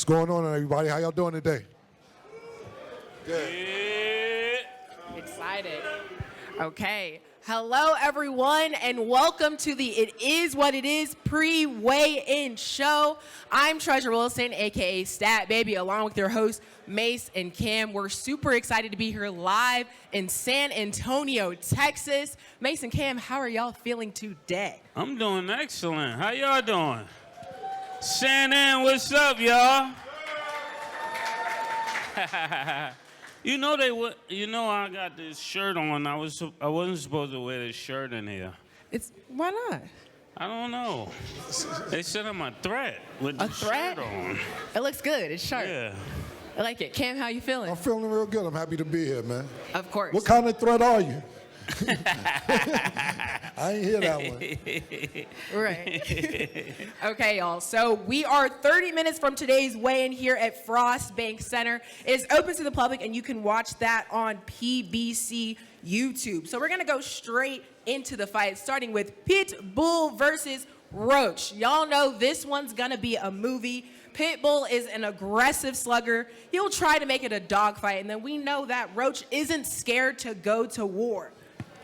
What's going on, everybody? How y'all doing today? Good. Excited. Okay. Hello, everyone, and welcome to the It Is What It Is pre-weigh-in show. I'm Treasure Wilson, a.k.a. Stat Baby, along with your hosts, Mase and Cam. We're super excited to be here live in San Antonio, Texas. Mase and Cam, how are y'all feeling today? I'm doing excellent. How y'all doing? San An, what's up, y'all? You know I got this shirt on. I wasn't supposed to wear this shirt in here. Why not? I don't know. They said I'm a threat with the threat? shirt on. It looks good. It's sharp. Yeah. I like it. Cam, how you feeling? I'm feeling real good. I'm happy to be here, man. Of course. What kind of threat are you? I ain't hear that one. Right. Okay, y'all. So we are 30 minutes from today's weigh-in here at Frost Bank Center. It's open to the public, and you can watch that on PBC YouTube. So we're going to go straight into the fight, starting with Pitbull versus Roach. Y'all know this one's going to be a movie. Pitbull is an aggressive slugger. He'll try to make it a dogfight, and then we know that Roach isn't scared to go to war.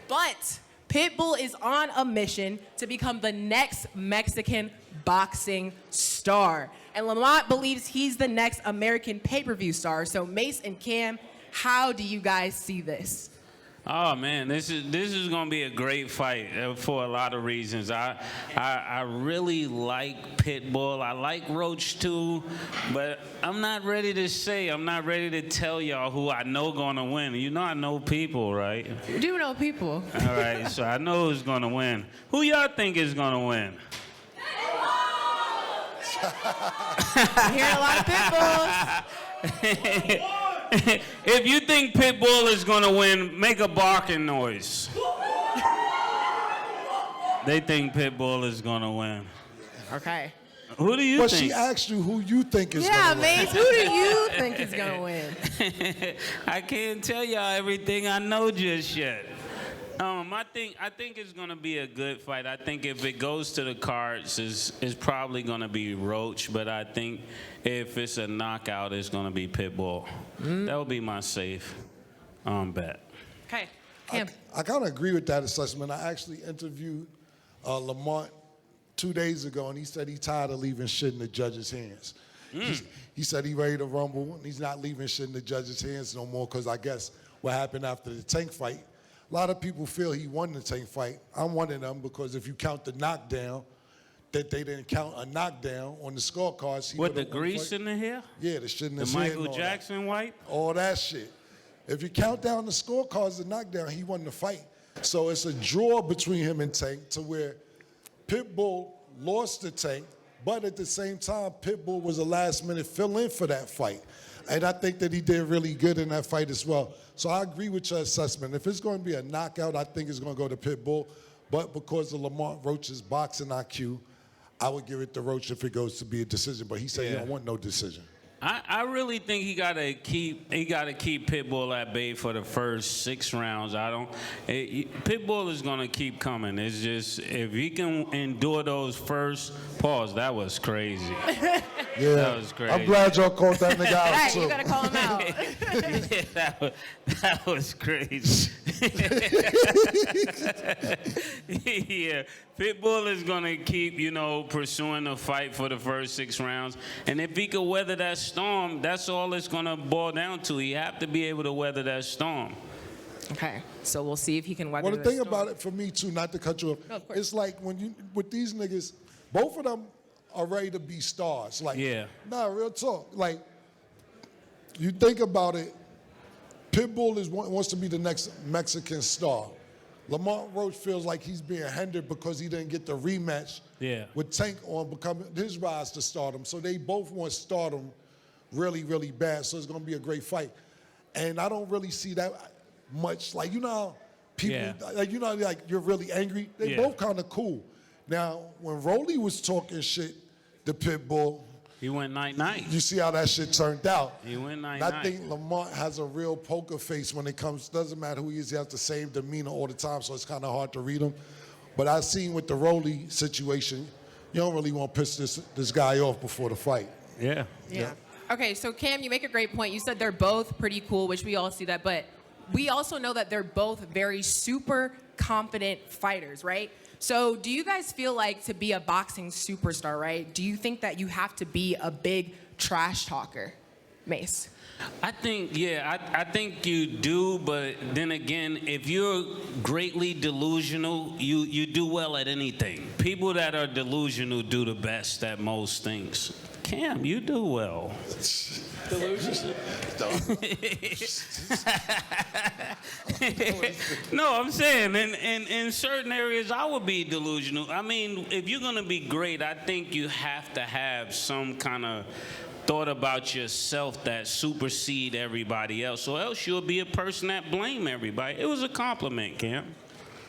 But Pitbull is on a mission to become the next Mexican boxing star. And Lamont believes he's the next American pay-per-view star. So Mase and Cam, how do you guys see this? Oh man, this is gonna be a great fight for a lot of reasons. I really like Pitbull. I like Roach too, but I'm not ready to say. I'm not ready to tell y'all who I know gonna win. You know I know people, right? You do know people. All right, so I know who's gonna win. Who y'all think is gonna win? I'm hearing a lot of Pitbulls. If you think Pitbull is gonna win, make a barking noise. They think Pitbull is gonna win. Okay. Who do you But think? she asked you who you think is Yeah, going to win. Mase, who do you think is going to win? I can't tell y'all everything I know just yet. I think it's gonna be a good fight. I think if it goes to the cards, it's probably gonna be Roach. But I think if it's a knockout, it's gonna be Pitbull. That would be my safe bet. Okay. Cam. I kind of agree with that assessment. I actually interviewed Lamont 2 days ago, and he said he's tired of leaving shit in the judges' hands. He said he's ready to rumble, and he's not leaving shit in the judges' hands no more because I guess what happened after the Tank fight, a lot of people feel he won the Tank fight. I'm one of them because if you count the knockdown, that they didn't count a knockdown on the scorecards. With the grease in the hair? Yeah, the shit in The his head. Michael Jackson wipe? All that shit. If you count down the scorecards, the knockdown, he won the fight. So it's a draw between him and Tank to where Pitbull lost to Tank, but at the same time, Pitbull was a last-minute fill-in for that fight. And I think that he did really good in that fight as well. So I agree with your assessment. If it's going to be a knockout, I think it's going to go to Pitbull. But because of Lamont Roach's boxing IQ, I would give it to Roach if it goes to be a decision. But he said he don't want no decision. I really think he gotta keep Pitbull at bay for the first 6 rounds. Pitbull is gonna keep coming. It's just if he can endure those first pause, that was crazy. Yeah, that was crazy. I'm glad y'all called that nigga out Hey, too. you got to call him out. Yeah, that was crazy. Yeah, Pitbull is gonna keep, pursuing the fight for the first 6 rounds, and if he could weather that storm, that's all it's gonna boil down to. You have to be able to weather that storm. Okay, so we'll see if he can weather Well, the this thing storm. about it for me too, not to cut you off, No, of course. it's like when you with these niggas, both of them are ready to be stars. Like, nah, real talk. Like, you think about it, Pitbull wants to be the next Mexican star. Lamont Roach feels like he's being hindered because he didn't get the rematch with Tank on becoming his rise to stardom. So they both want stardom really, really bad. So it's going to be a great fight. And I don't really see that much. Like, you know how people, like you're really angry? They both kind of cool. Now, when Rolly was talking shit to Pitbull, he went night-night. You see how that shit turned out. He went night-night. I think Lamont has a real poker face when it comes, doesn't matter who he is, he has the same demeanor all the time, so it's kind of hard to read him. But I seen with the Rolly situation, you don't really want to piss this guy off before the fight. Yeah. Yeah. Okay, so Cam, you make a great point. You said they're both pretty cool, which we all see that, but we also know that they're both very super confident fighters, right? So do you guys feel like to be a boxing superstar, right, do you think that you have to be a big trash talker, Mase? I think, yeah, I think you do, but then again, if you're greatly delusional, you do well at anything. People that are delusional do the best at most things. Cam, you do well. Delusional. No, I'm saying in certain areas I would be delusional. I mean, if you're gonna be great, I think you have to have some kind of thought about yourself that supersede everybody else, or else you'll be a person that blame everybody. It was a compliment, Cam.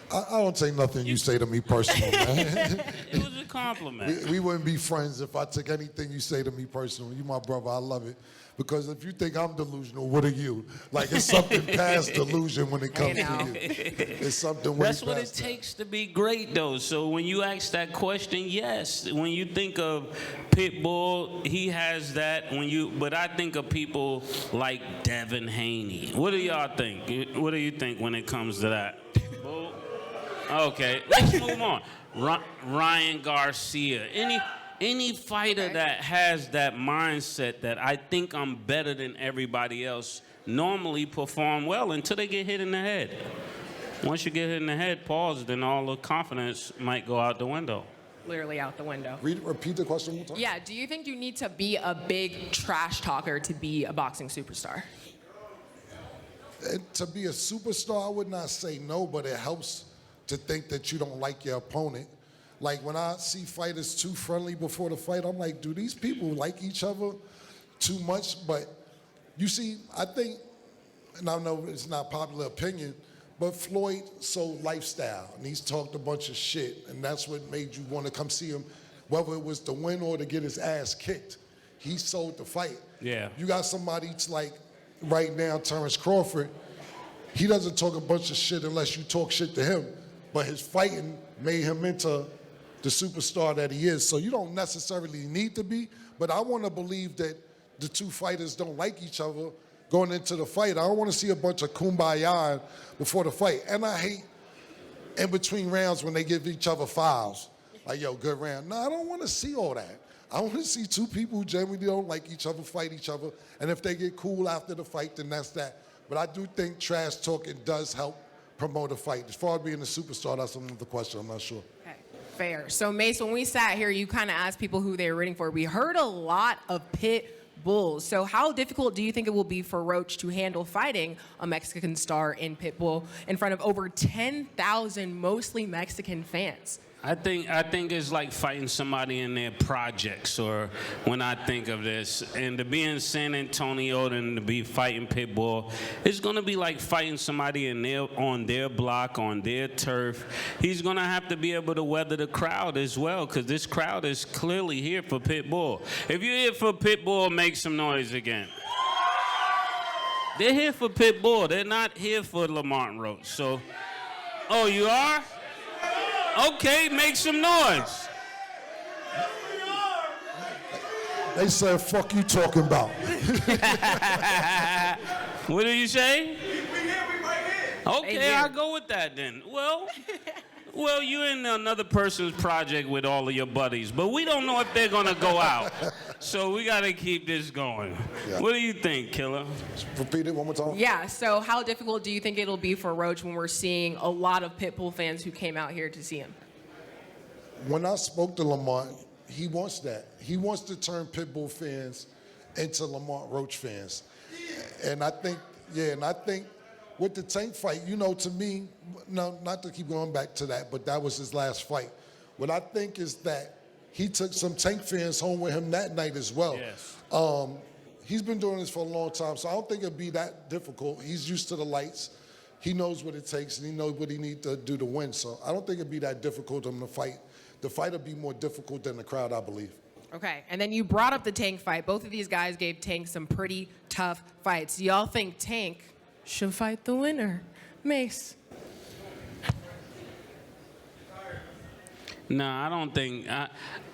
I don't take nothing you say to me personal, man. It was a compliment. We wouldn't be friends if I took anything you say to me personal. You my brother, I love it. Because if you think I'm delusional, what are you? Like, it's something past delusion when it comes to you. It's something way That's past what it takes to be great, though. So when you ask that question, yes. When you think of Pitbull, he has that. But I think of people like Devin Haney. What do y'all think? What do you think when it comes to that? Okay, let's move on. Ryan Garcia. Any fighter that has that mindset that I think I'm better than everybody else normally perform well until they get hit in the head. Once you get hit in the head, pause, then all the confidence might go out the window. Literally out the window. Repeat the question one more time. Yeah, do you think you need to be a big trash talker to be a boxing superstar? To be a superstar, I would not say no, but it helps to think that you don't like your opponent. Like, when I see fighters too friendly before the fight, I'm like, do these people like each other too much? But you see, I think, and I know it's not popular opinion, but Floyd sold lifestyle, and he's talked a bunch of shit, and that's what made you want to come see him, whether it was to win or to get his ass kicked. He sold the fight. Yeah. You got somebody like, right now, Terrence Crawford, he doesn't talk a bunch of shit unless you talk shit to him, but his fighting made him into the superstar that he is. So you don't necessarily need to be, but I want to believe that the two fighters don't like each other going into the fight. I don't want to see a bunch of kumbaya before the fight. And I hate in between rounds when they give each other fouls. Like, yo, good round. No, I don't want to see all that. I want to see two people who genuinely don't like each other fight each other. And if they get cool after the fight, then that's that. But I do think trash talking does help promote a fight. As far as being a superstar, that's another question. I'm not sure. Okay, fair. So, Mase, when we sat here, you kind of asked people who they were rooting for. We heard a lot of Pitbulls. So how difficult do you think it will be for Roach to handle fighting a Mexican star in Pitbull in front of over 10,000 mostly Mexican fans? I think it's like fighting somebody in their projects, or when I think of this, and to be in San Antonio and to be fighting Pitbull, it's gonna be like fighting somebody on their block, on their turf. He's gonna have to be able to weather the crowd as well, because this crowd is clearly here for Pitbull. If you're here for Pitbull, make some noise again. They're here for Pitbull. They're not here for Lamont Roach. So, oh, you are? Okay, make some noise. They said, fuck you talking about. What do you say? Okay, I'll go with that then. Well, you're in another person's project with all of your buddies, but we don't know if they're gonna go out. So we gotta keep this going. Yeah. What do you think, Killer? Repeat it one more time. Yeah, so how difficult do you think it'll be for Roach when we're seeing a lot of Pitbull fans who came out here to see him? When I spoke to Lamont, he wants that. He wants to turn Pitbull fans into Lamont Roach fans. And I think with the Tank fight, you know, to me, no, not to keep going back to that, but that was his last fight. What I think is that he took some Tank fans home with him that night as well. Yes. He's been doing this for a long time, so I don't think it'd be that difficult. He's used to the lights. He knows what it takes, and he knows what he needs to do to win. So I don't think it'd be that difficult for him to fight. The fight would be more difficult than the crowd, I believe. Okay, and then you brought up the Tank fight. Both of these guys gave Tank some pretty tough fights. Do y'all think Tank should fight the winner, Mase? No, I don't think.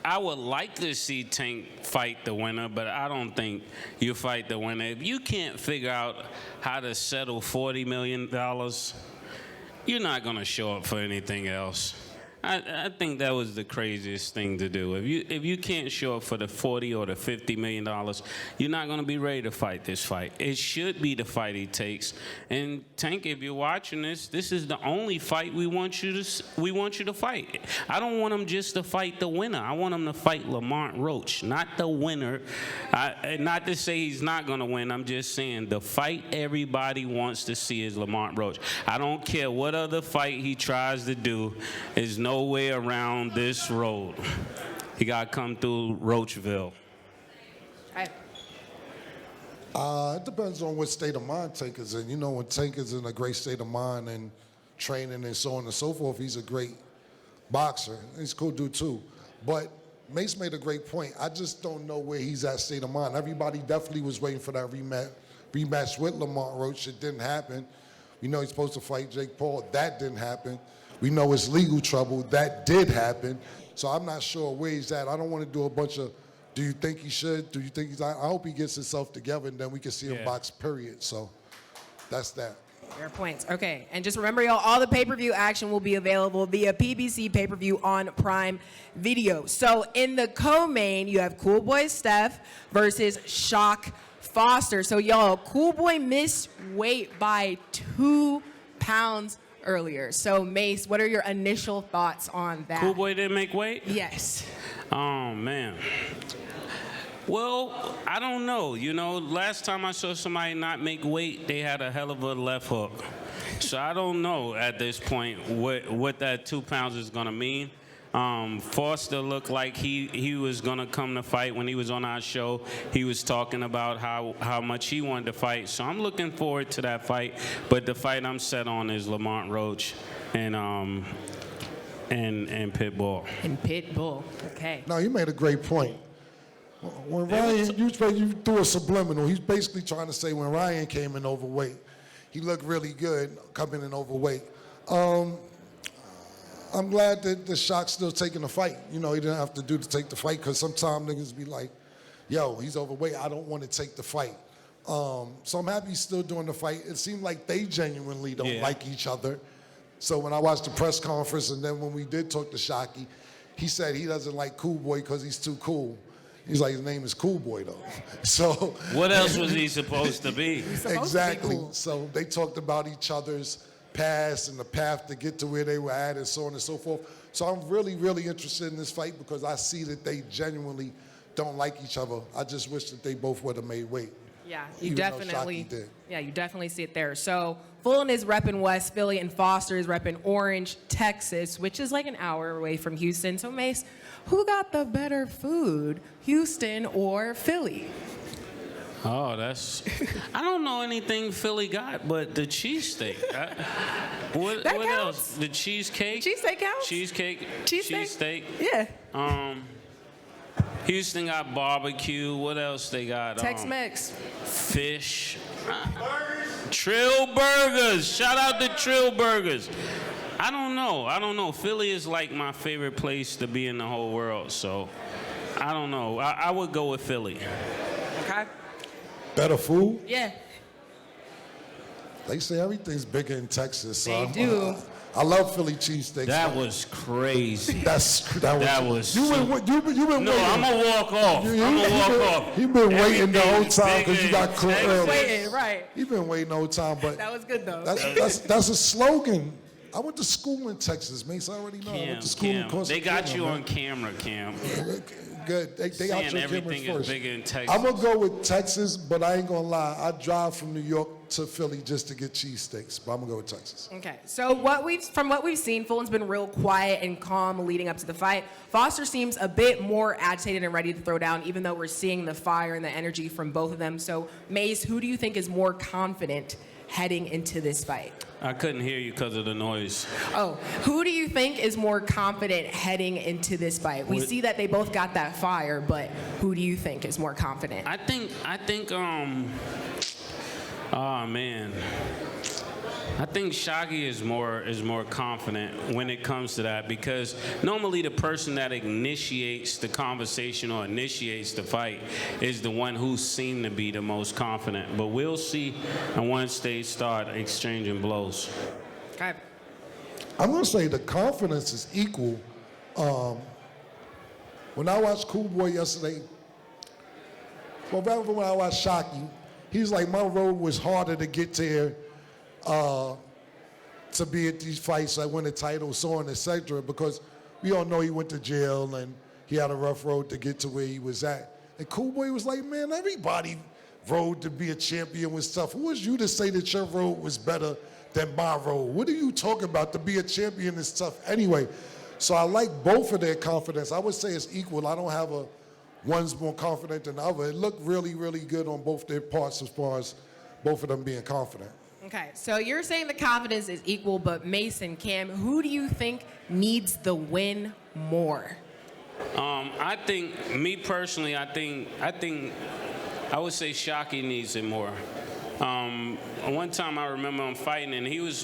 I would like to see Tank fight the winner, but I don't think you fight the winner. If you can't figure out how to settle $40 million, you're not going to show up for anything else. I think that was the craziest thing to do. If you can't show up for the $40 or the $50 million, you're not going to be ready to fight this fight. It should be the fight he takes. And Tank, if you're watching this is the only fight we want you to fight. I don't want him just to fight the winner. I want him to fight Lamont Roach, not the winner. Not to say he's not going to win. I'm just saying the fight everybody wants to see is Lamont Roach. I don't care what other fight he tries to do. There's no way around this road. He got to come through Roachville. It depends on what state of mind Tank is in. You know, when Tank is in a great state of mind and training and so on and so forth, he's a great boxer. He's a cool dude too. But Mase made a great point. I just don't know where he's at state of mind. Everybody definitely was waiting for that rematch with Lamont Roach. It didn't happen. We know he's supposed to fight Jake Paul. That didn't happen. We know it's legal trouble. That did happen. So I'm not sure where he's at. I don't want to do a bunch of, do you think he should? Do you think he's, I hope he gets himself together and then we can see him box, period. So that's that. Fair points. Okay, and just remember, y'all, all the pay-per-view action will be available via PBC pay-per-view on Prime Video. So in the co-main, you have Cool Boy Steph versus Shock Foster. So y'all, Cool Boy missed weight by 2 pounds earlier. So Mase, what are your initial thoughts on that? Cool Boy didn't make weight? Yes. Oh, man. Well, I don't know. You know, last time I saw somebody not make weight, they had a hell of a left hook. So I don't know at this point what that 2 pounds is going to mean. Foster looked like he was going to come to fight. When he was on our show, he was talking about how much he wanted to fight. So I'm looking forward to that fight. But the fight I'm set on is Lamont Roach and Pitbull. And Pitbull. Okay. No, you made a great point. When Ryan, you threw a subliminal. He's basically trying to say when Ryan came in overweight, he looked really good coming in overweight. I'm glad that the Shock's still taking the fight. You know, he didn't have to take the fight because sometimes niggas be like, yo, he's overweight. I don't want to take the fight. So I'm happy he's still doing the fight. It seemed like they genuinely don't like each other. So when I watched the press conference and then when we did talk to Shocky, he said he doesn't like Cool Boy because he's too cool. He's like, his name is Cool Boy, though. So what else was he supposed to be? Exactly. So they talked about each other's past and the path to get to where they were at and so on and so forth. So I'm really, really interested in this fight because I see that they genuinely don't like each other. I just wish that they both would have made weight. Yeah, you definitely see it there. So Fulton is repping West Philly and Foster is repping Orange, Texas, which is like an hour away from Houston. So Mase, who got the better food, Houston or Philly? Oh, I don't know anything Philly got but the cheesesteak. What else? The cheesecake? Cheesesteak counts? Cheesesteak. Yeah. Houston got barbecue. What else they got? Tex-Mex. Fish. Trill Burgers. Shout out to Trill Burgers. I don't know. Philly is like my favorite place to be in the whole world. So, I don't know. I would go with Philly. Okay. Better food? Yeah. They say everything's bigger in Texas. So they do. I love Philly cheesesteaks. That was crazy. That was. You been waiting. No, I'm gonna walk off. You've been waiting the whole time because you got caught early. Waiting, right. You've been waiting the whole time, but that was good though. That's a slogan. I went to school in Texas, Mase. I already know. I went to school in Costa They got you on camera, Cam. Good. They got your everything cameras is first. bigger in Texas. I'm gonna go with Texas, but I ain't gonna lie. I drive from New York to Philly just to get cheesesteaks, but I'm gonna go with Texas. Okay. So from what we've seen, Fulton's been real quiet and calm leading up to the fight. Foster seems a bit more agitated and ready to throw down, even though we're seeing the fire and the energy from both of them. So, Mase, who do you think is more confident heading into this fight? I couldn't hear you because of the noise. Oh, who do you think is more confident heading into this fight? We see that they both got that fire, but who do you think is more confident? I think, oh man. I think Shockey is more confident when it comes to that, because normally the person that initiates the conversation or initiates the fight is the one who seemed to be the most confident. But we'll see once they start exchanging blows. Okay. I'm going to say the confidence is equal. When I watched Cool Boy yesterday, well, rather when I watched Shockey, he was like, my road was harder to get to here, to be at these fights, I win a title, so on, etc. Because we all know he went to jail and he had a rough road to get to where he was at. And Cool Boy was like, man, everybody rode to be a champion with stuff. Who was you to say that your road was better than my road? What are you talking about? To be a champion and stuff anyway. So I like both of their confidence. I would say it's equal. I don't have one's more confident than the other. It looked really, really good on both their parts as far as both of them being confident. Okay, so you're saying the confidence is equal, but Mase and Cam, who do you think needs the win more? I think, me personally, I would say Shockey needs it more. One time I remember him fighting, and his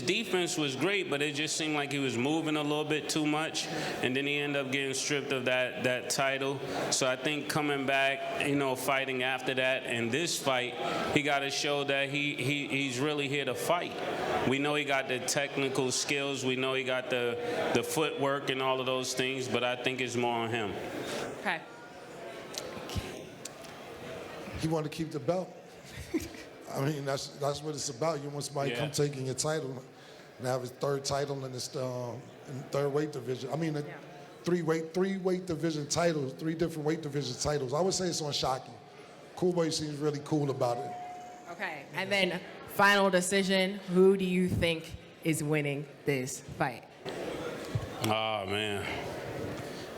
defense was great, but it just seemed like he was moving a little bit too much, and then he ended up getting stripped of that title. So I think coming back, fighting after that, and this fight, he got to show that he's really here to fight. We know he got the technical skills, we know he got the footwork and all of those things, but I think it's more on him. Okay. He wanted to keep the belt. I mean, that's what it's about. You want somebody to come taking your title and have his third title in his in third weight division. I mean, three weight division titles, 3 different weight division titles. I would say it's on Shockey. Cool Boy seems really cool about it. Okay, and then final decision, who do you think is winning this fight? Oh, man.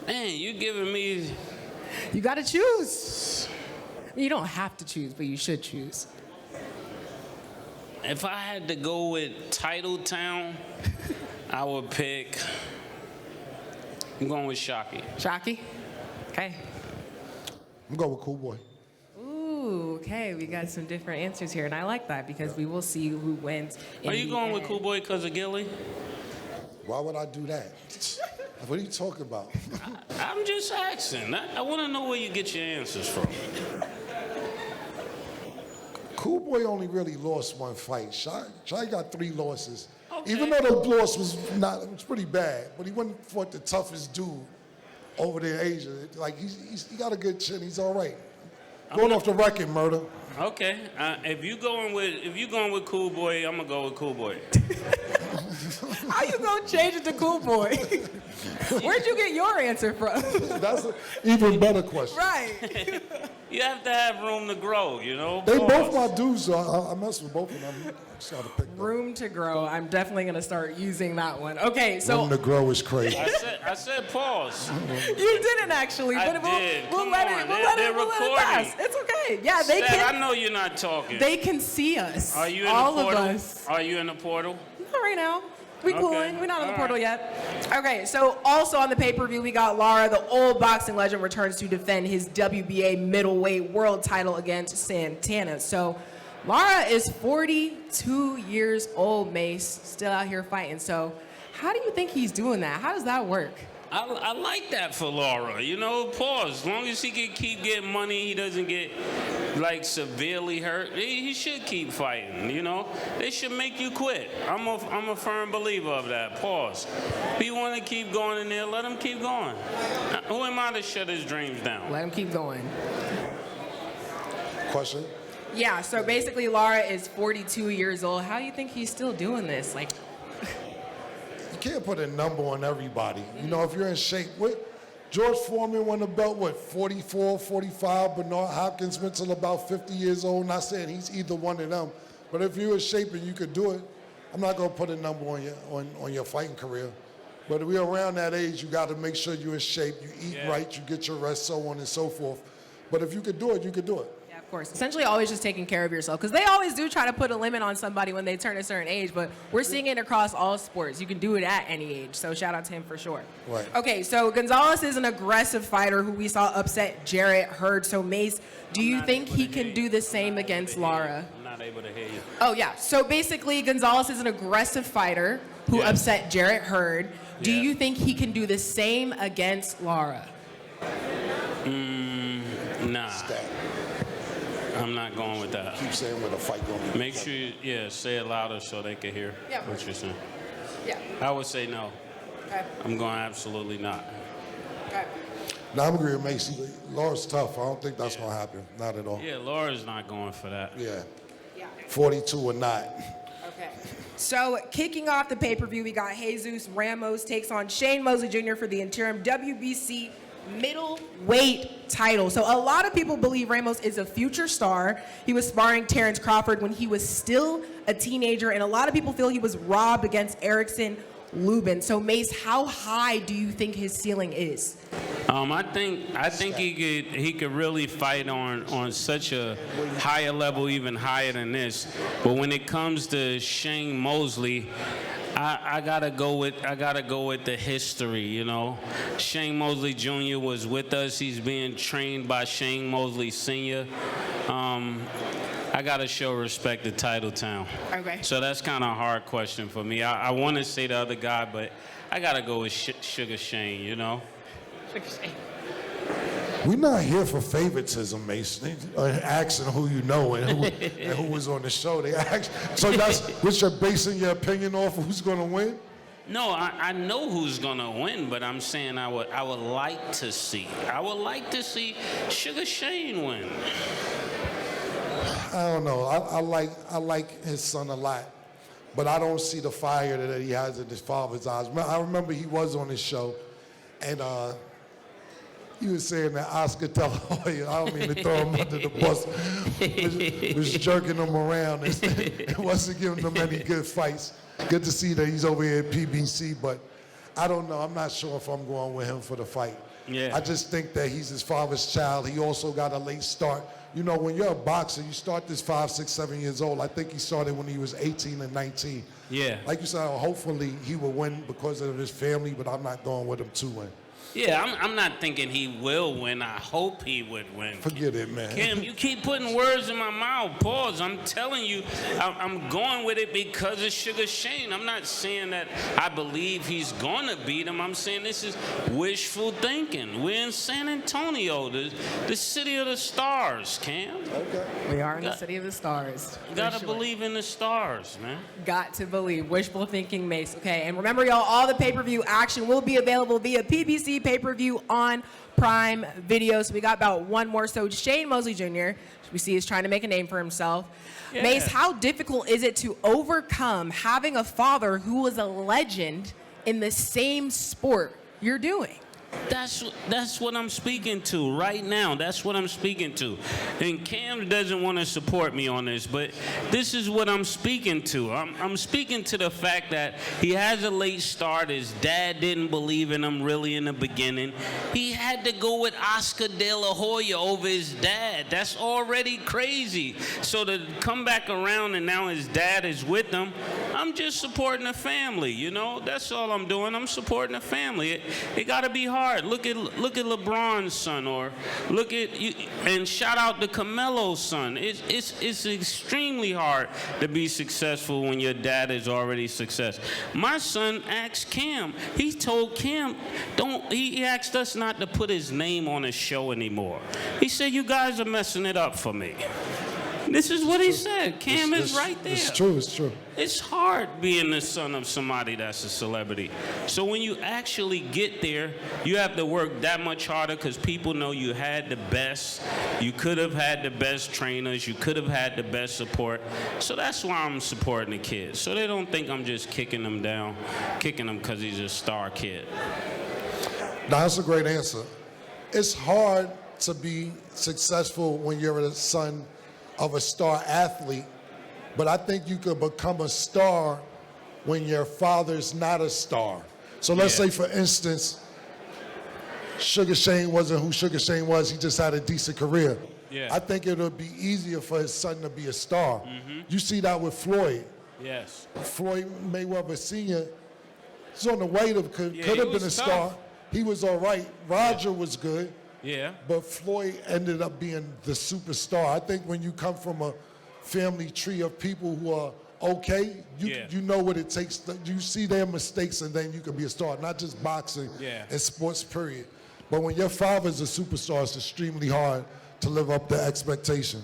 Man, you giving me... You got to choose. You don't have to choose, but you should choose. If I had to go with Title Town, I would pick... I'm going with Shockey. Shockey? Okay. I'm going with Cool Boy. Ooh, okay. We got some different answers here, and I like that because we will see who wins. Are you going with Cool Boy because of Gilly? Why would I do that? What are you talking about? I'm just asking. I want to know where you get your answers from. Cool Boy only really lost one fight. Shy got 3 losses. Okay. Even though the loss was pretty bad, but he went and fought the toughest dude over there in Asia. Like he got a good chin. He's all right. Going off the record, Murder. Okay. If you going with Cool Boy, I'm gonna go with Cool Boy. How you gonna change it to Cool Boy? Where'd you get your answer from? That's an even better question. Right. You have to have room to grow, They both my dudes, so I mess with both of them. Just gotta pick them. Room to grow. I'm definitely gonna start using that one. Okay, so Room to grow is crazy. I said pause. you didn't actually, I but did. we'll let it pass. It's okay. Yeah, they Seth, can. I know you're not talking. They can see us. Are you in all the portal? of us. Are you in the portal? Not right now. We Okay. cooling. We're not in the All portal right. yet. Okay, so also on the pay-per-view, we got Lara, the old boxing legend, returns to defend his WBA middleweight world title against Santana. So Lara is 42 years old, Mase, still out here fighting. So how do you think he's doing that? How does that work? I like that for Laura. Pause. As long as he can keep getting money, he doesn't get severely hurt. He should keep fighting. They should make you quit. I'm a firm believer of that. Pause. If you want to keep going in there, let him keep going. Who am I to shut his dreams down? Let him keep going. Question? Yeah. So basically, Lara is 42 years old. How do you think he's still doing this? You can't put a number on everybody. If you're in shape. George Foreman won the belt, 44, 45. Bernard Hopkins went till about 50 years old. Not saying he's either one of them. But if you're in shape and you could do it, I'm not going to put a number on your fighting career. But if we're around that age, you got to make sure you're in shape, you eat right, you get your rest, so on and so forth. But if you could do it, you could do it. Of course. Essentially always just taking care of yourself, because they always do try to put a limit on somebody when they turn a certain age, but we're seeing it across all sports. You can do it at any age, so shout out to him for sure. Right. Okay, so Gonzalez is an aggressive fighter who we saw upset Jarrett Hurd. So Mase, do you think he can do the same against Lara? I'm not not able to hear you. Oh, yeah. So basically, Gonzalez is an aggressive fighter who upset Jarrett Hurd. Do you think he can do the same against Lara? Nah. I'm not going with that. Keep saying where the fight going. Make sure you, say it louder so they can hear what you're saying. Yeah. I would say no. Okay. I'm going absolutely not. Okay. Now, I'm agreeing with Macy. Laura's tough. I don't think that's going to happen. Not at all. Yeah, Laura's not going for that. Yeah. Yeah. 42 or not. Okay. So kicking off the pay-per-view, we got Jesus Ramos takes on Shane Mosley Jr. for the interim WBC middleweight title. So a lot of people believe Ramos is a future star. He was sparring Terrence Crawford when he was still a teenager, and a lot of people feel he was robbed against Erickson Lubin. So Mase, how high do you think his ceiling is? I think he could really fight on such a higher level, even higher than this. But when it comes to Shane Mosley, I gotta go with the history, you know. Shane Mosley Jr. was with us. He's being trained by Shane Mosley Sr. I gotta show respect to Titletown. Okay. So that's kind of a hard question for me. I want to say the other guy, but I gotta go with Sugar Shane, you know. We're not here for favoritism, Mason. Asking who you know and who was on the show. They ask. So that's what you're basing your opinion off of who's going to win? No, I know who's gonna win, but I'm saying I would like to see. I would like to see Sugar Shane win. I don't know. I like his son a lot, but I don't see the fire that he has in his father's eyes. I remember he was on his show, and he was saying that Oscar De La Hoya, I don't mean to throw him under the bus, was jerking him around and wasn't giving him any good fights. Good to see that he's over here at PBC, but I don't know. I'm not sure if I'm going with him for the fight. Yeah. I just think that he's his father's child. He also got a late start. You know, when you're a boxer, you start this 5, 6, 7 years old. I think he started when he was 18 and 19. Yeah. Like you said, hopefully he will win because of his family, but I'm not going with him to win. Yeah, I'm not thinking he will win. I hope he would win. Forget it, man. Kim, you keep putting words in my mouth. Pause. I'm telling you, I'm going with it because of Sugar Shane. I'm not saying that I believe he's going to beat him. I'm saying this is wishful thinking. We're in San Antonio, the city of the stars, Cam. Okay. We are in the city of the stars. You got to believe in the stars, man. Got to believe. Wishful thinking, Mase. Okay, and remember, y'all, all the pay-per-view action will be available via PBC pay-per-view on Prime Video. So we got about one more. So Shane Mosley Jr., we see, is trying to make a name for himself. Yeah. Mase, how difficult is it to overcome having a father who was a legend in the same sport you're doing? That's what I'm speaking to right now. That's what I'm speaking to. And Cam doesn't want to support me on this, but this is what I'm speaking to. I'm speaking to the fact that he has a late start. His dad didn't believe in him really in the beginning. He had to go with Oscar De La Hoya over his dad. That's already crazy. So to come back around and now his dad is with him, I'm just supporting the family, you know? That's all I'm doing. I'm supporting the family. It got to be hard. Look at LeBron's son, or look at and shout out to Camelo's son. It's extremely hard to be successful when your dad is already success. My son asked Cam. He told Cam, he asked us not to put his name on his show anymore. He said, "You guys are messing it up for me." This is what he said. Cam is right there. It's true, it's true. It's hard being the son of somebody that's a celebrity. So when you actually get there, you have to work that much harder because people know you had the best. You could have had the best trainers. You could have had the best support. So that's why I'm supporting the kid. So they don't think I'm just kicking him down, kicking him because he's a star kid. Now, that's a great answer. It's hard to be successful when you're the son of a star athlete, but I think you could become a star when your father's not a star. So let's say, for instance, Sugar Shane wasn't who Sugar Shane was. He just had a decent career. Yeah. I think it would be easier for his son to be a star. Mm-hmm. You see that with Floyd. Yes. Floyd Mayweather Sr. was on the way to could have been a star. He was all right. Roger was good. Yeah. But Floyd ended up being the superstar. I think when you come from a family tree of people who are okay. You know what it takes. You see their mistakes, and then you can be a star. Not just boxing and sports, period. But when your father's a superstar, it's extremely hard to live up to expectation.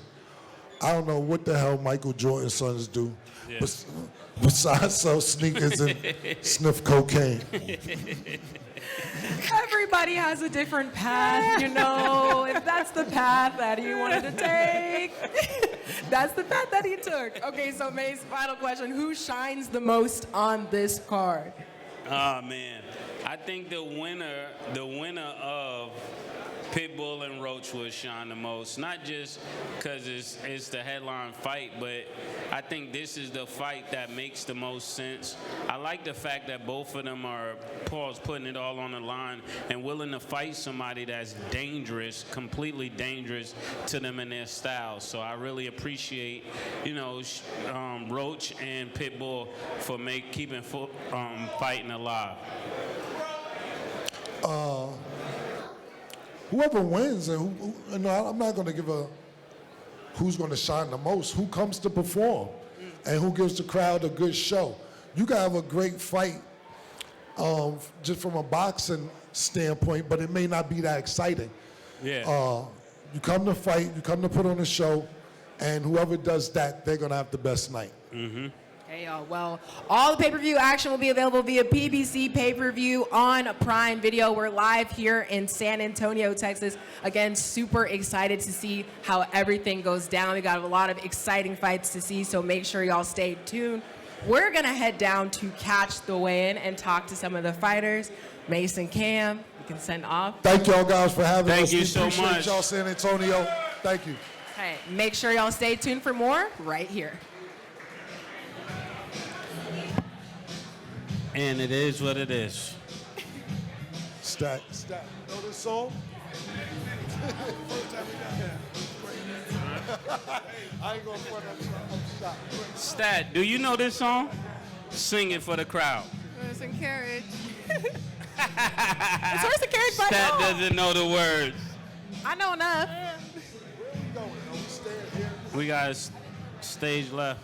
I don't know what the hell Michael Jordan's sons do, besides sell sneakers and sniff cocaine. Everybody has a different path, you know. If that's the path that he wanted to take, that's the path that he took. Okay, so Mase, final question. Who shines the most on this card? Oh, man. I think the winner of Pitbull and Roach will shine the most. Not just because it's the headline fight, but I think this is the fight that makes the most sense. I like the fact that both of them are putting it all on the line and willing to fight somebody that's dangerous, completely dangerous to them in their style. So I really appreciate, Roach and Pitbull for keeping fighting alive. Whoever wins, and I'm not going to give who's going to shine the most. Who comes to perform, and who gives the crowd a good show. You can have a great fight, just from a boxing standpoint, but it may not be that exciting. Yeah. You come to fight, you come to put on a show, and whoever does that, they're going to have the best night. Mm-hmm. Okay, y'all. Well, all the pay-per-view action will be available via PBC pay-per-view on Prime Video. We're live here in San Antonio, Texas. Again, super excited to see how everything goes down. We got a lot of exciting fights to see, so make sure y'all stay tuned. We're going to head down to catch the weigh-in and talk to some of the fighters. Mase and Cam, you can send off. Thank y'all guys for having us. Thank you we so appreciate much. Y'all, San Antonio. Thank you. Okay, make sure y'all stay tuned for more right here. And it is what it is. Stat. Know this song? First time we got that. I ain't gonna front. I'm shocked. Stat, do you know this song? Sing it for the crowd. Horse and carriage. It's horse and carriage by Stat now. doesn't know the words. I know enough. Where we going? Are we staying here? We got stage left.